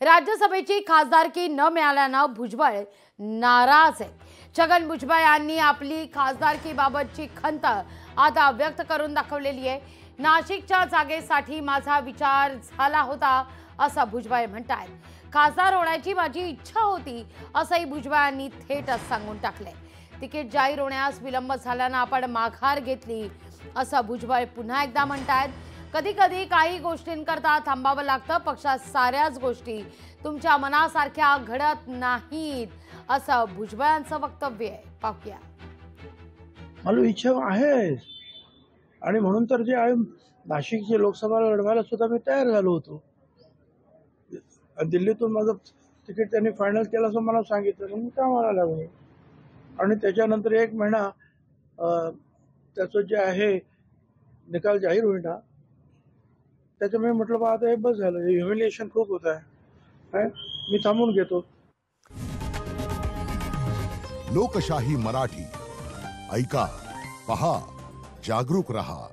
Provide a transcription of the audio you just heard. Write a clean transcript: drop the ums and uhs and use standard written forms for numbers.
राज्यसभेची खासदारकी न मिळाल्यानं भुजबळ नाराज आहे। छगन भुजबळ यांनी आपली खासदारकीबाबतची खंत आता व्यक्त करून दाखवलेली आहे। नाशिकच्या जागेसाठी माझा विचार झाला होता असं भुजबळ म्हणतात। खासदार होण्याची माझी इच्छा होती असंही भुजबळांनी थेट सांगून टाकले। तिकीट जाहीर होण्यास विलंब झाल्यानं आपण माघार घेतली असं भुजबळ पुन्हा एकदा म्हणतात। कधी कधी काही गोष्टींकरता थांबावं लागतं, पक्षात साऱ्याच गोष्टी तुमच्या मनासारख्या घडत नाहीत असं भुजबळांचं वक्तव्य आहे। पाहूया। मला इच्छा आहे आणि म्हणून तर जे आहे नाशिकची लोकसभा लढवायला सुद्धा मी तयार झालो होतो। दिल्लीतून माझं तिकीट त्यांनी फायनल केलं असं मला सांगितलं, मग मी कामाला लागलो आणि त्याच्यानंतर एक महिना त्याचं जे आहे निकाल जाहीर होईना, त्याच्यामुळे म्हटलं बा आता हे बस झालं, ह्युमिलिएशन खूप होत आहे, मी थांबून घेतो। लोकशाही मराठी ऐका, पहा, जागरूक रहा।